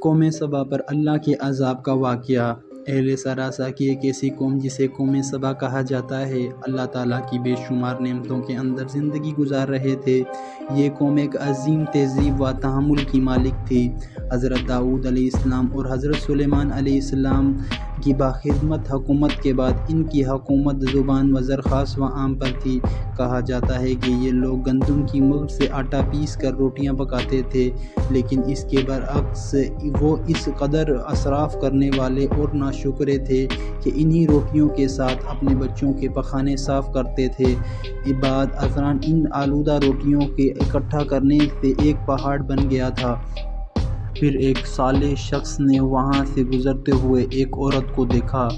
قوم سبا پر اللہ کے عذاب کا واقعہ۔ اہل سراسا کی ایک ایسی قوم جسے قوم سبا کہا جاتا ہے، اللہ تعالیٰ کی بے شمار نعمتوں کے اندر زندگی گزار رہے تھے۔ یہ قوم ایک عظیم تہذیب و تحمل کی مالک تھی۔ حضرت داؤد علیہ السلام اور حضرت سلیمان علیہ السلام کی باخدمت حکومت کے بعد ان کی حکومت زبان و زرخاص و عام پر تھی۔ کہا جاتا ہے کہ یہ لوگ گندم کی ملک سے آٹا پیس کر روٹیاں پکاتے تھے، لیکن اس کے برعکس وہ اس قدر اسراف کرنے والے اور ناشکرے تھے کہ انہی روٹیوں کے ساتھ اپنے بچوں کے پخانے صاف کرتے تھے۔ بعد ازاں ان آلودہ روٹیوں کے اکٹھا کرنے سے ایک پہاڑ بن گیا تھا۔ پھر ایک صالح شخص نے وہاں سے گزرتے ہوئے ایک عورت کو دیکھا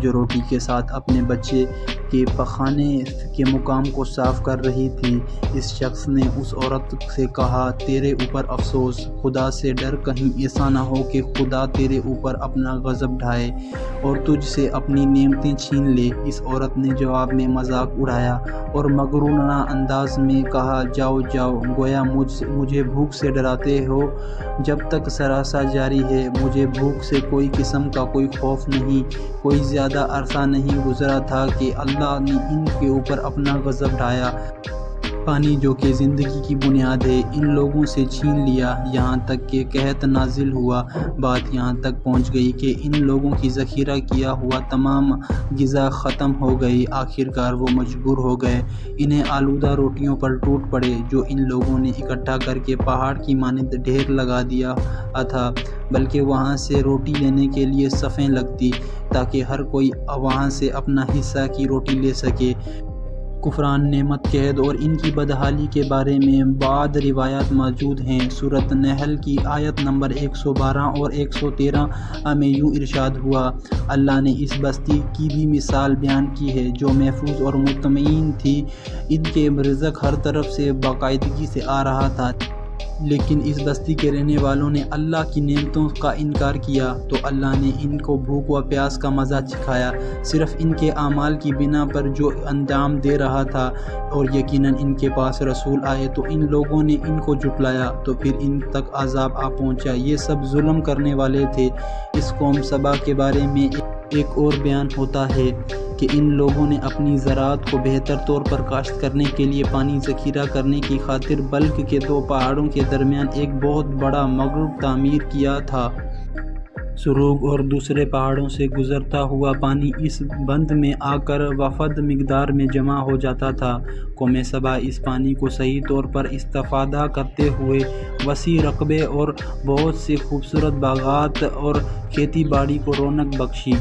جو روٹی کے ساتھ اپنے بچے کے پخانے کے مقام کو صاف کر رہی تھی۔ اس شخص نے اس عورت سے کہا، تیرے اوپر افسوس، خدا سے ڈر، کہیں ایسا نہ ہو کہ خدا تیرے اوپر اپنا غضب ڈھائے اور تجھ سے اپنی نعمتیں چھین لے۔ اس عورت نے جواب میں مذاق اڑایا اور مغرورانہ انداز میں کہا، جاؤ جاؤ، گویا مجھے بھوک سے ڈراتے ہو۔ جب تک سراسا جاری ہے، مجھے بھوک سے کوئی قسم کا کوئی خوف نہیں۔ کوئی زیادہ عرصہ نہیں گزرا تھا کہ اللہ نے ان کے اوپر اپنا غضب ڈھایا۔ پانی جو کہ زندگی کی بنیاد ہے، ان لوگوں سے چھین لیا، یہاں تک کہ قحط نازل ہوا۔ بات یہاں تک پہنچ گئی کہ ان لوگوں کی ذخیرہ کیا ہوا تمام غذا ختم ہو گئی۔ آخرکار وہ مجبور ہو گئے، انہیں آلودہ روٹیوں پر ٹوٹ پڑے جو ان لوگوں نے اکٹھا کر کے پہاڑ کی مانند ڈھیر لگا دیا تھا، بلکہ وہاں سے روٹی لینے کے لیے صفیں لگتی تاکہ ہر کوئی وہاں سے اپنا حصہ کی روٹی لے سکے۔ کفران نعمت، قحط اور ان کی بدحالی کے بارے میں بعض روایات موجود ہیں۔ سورۃ النحل کی آیت نمبر 112 اور 113 میں یوں ارشاد ہوا، اللہ نے اس بستی کی بھی مثال بیان کی ہے جو محفوظ اور مطمئن تھی، ان کے رزق ہر طرف سے باقاعدگی سے آ رہا تھا، لیکن اس بستی کے رہنے والوں نے اللہ کی نعمتوں کا انکار کیا تو اللہ نے ان کو بھوک و پیاس کا مزہ چکھایا، صرف ان کے اعمال کی بنا پر جو انجام دے رہا تھا، اور یقیناً ان کے پاس رسول آئے تو ان لوگوں نے ان کو جھٹلایا تو پھر ان تک عذاب آ پہنچا۔ یہ سب ظلم کرنے والے تھے۔ اس قوم سبا کے بارے میں ایک اور بیان ہوتا ہے کہ ان لوگوں نے اپنی زراعت کو بہتر طور پر کاشت کرنے کے لیے پانی ذخیرہ کرنے کی خاطر بلک کے دو پہاڑوں کے درمیان ایک بہت بڑا مغرب تعمیر کیا تھا۔ سروگ اور دوسرے پہاڑوں سے گزرتا ہوا پانی اس بند میں آ کر وافد مقدار میں جمع ہو جاتا تھا۔ قوم سبا اس پانی کو صحیح طور پر استفادہ کرتے ہوئے وسیع رقبے اور بہت سے خوبصورت باغات اور کھیتی باڑی کو رونق بخشی۔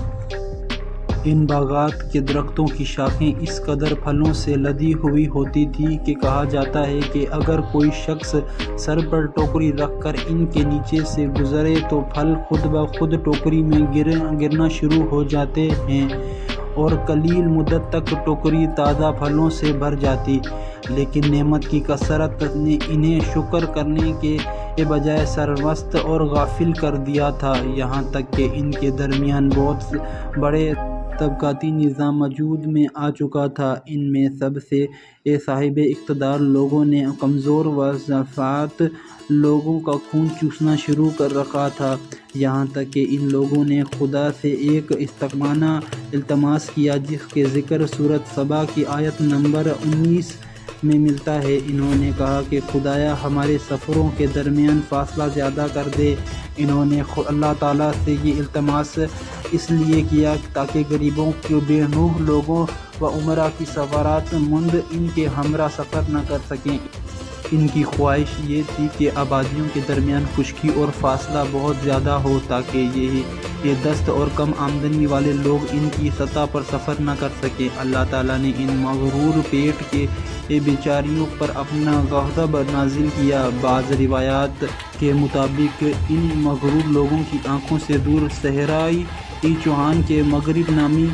ان باغات کے درختوں کی شاخیں اس قدر پھلوں سے لدی ہوئی ہوتی تھی کہ کہا جاتا ہے کہ اگر کوئی شخص سر پر ٹوکری رکھ کر ان کے نیچے سے گزرے تو پھل خود بخود ٹوکری میں گرنا شروع ہو جاتے ہیں اور قلیل مدت تک ٹوکری تازہ پھلوں سے بھر جاتی، لیکن نعمت کی کثرت نے انہیں شکر کرنے کے بجائے سرمست اور غافل کر دیا تھا، یہاں تک کہ ان کے درمیان بہت بڑے طبقاتی نظام وجود میں آ چکا تھا۔ ان میں سب سے صاحب اقتدار لوگوں نے کمزور و ضعیف لوگوں کا خون چوسنا شروع کر رکھا تھا، یہاں تک کہ ان لوگوں نے خدا سے ایک استغاثانہ التماس کیا جس کے ذکر سورۃ سبا کی آیت نمبر 19 میں ملتا ہے۔ انہوں نے کہا کہ خدایا ہمارے سفروں کے درمیان فاصلہ زیادہ کر دے۔ انہوں نے اللہ تعالیٰ سے یہ التماس اس لیے کیا تاکہ غریبوں کے بے نوح لوگوں و عمرا کی سفارت مند ان کے ہمراہ سفر نہ کر سکیں۔ ان کی خواہش یہ تھی کہ آبادیوں کے درمیان خشکی اور فاصلہ بہت زیادہ ہو تاکہ یہ دست اور کم آمدنی والے لوگ ان کی سطح پر سفر نہ کر سکیں۔ اللہ تعالیٰ نے ان مغرور پیٹ کے بیچاریوں پر اپنا غضب نازل کیا۔ بعض روایات کے مطابق ان مغرور لوگوں کی آنکھوں سے دور صحرائی چوہان کے مغرب نامی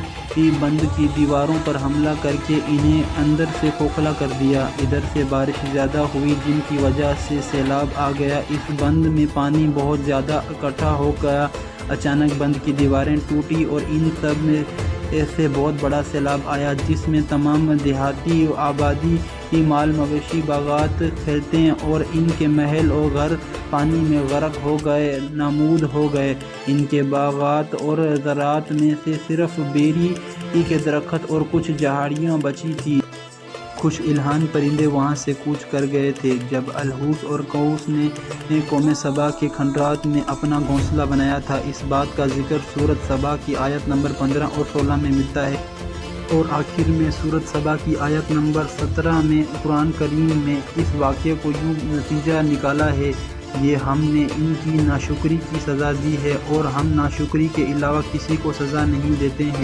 بند کی دیواروں پر حملہ کر کے انہیں اندر سے کھوکھلا کر دیا۔ ادھر سے بارش زیادہ ہوئی جن کی وجہ سے سیلاب آ گیا، اس بند میں پانی بہت زیادہ اکٹھا ہو گیا، اچانک بند کی دیواریں ٹوٹی اور ان سب میں سے بہت بڑا سیلاب آیا جس میں تمام دیہاتی آبادی کی مال مویشی باغات کھیلتے اور ان کے محل اور گھر پانی میں غرق ہو گئے، نابود ہو گئے۔ ان کے باغات اور زراعت میں سے صرف بیری کے درخت اور کچھ جھاڑیاں بچی تھیں۔ کچھ الہان پرندے وہاں سے کوچ کر گئے تھے۔ جب الہوس اور کوس نے قوم سبا کے کھنڈرات میں اپنا گھونسلہ بنایا تھا۔ اس بات کا ذکر سورۃ سبا کی آیت نمبر 15 اور 16 میں ملتا ہے، اور آخر میں سورۃ سبا کی آیت نمبر 17 میں قرآن کریم میں اس واقعے کو یوں نتیجہ نکالا ہے: یہ ہم نے ان کی ناشکری کی سزا دی ہے اور ہم ناشکری کے علاوہ کسی کو سزا نہیں دیتے ہیں۔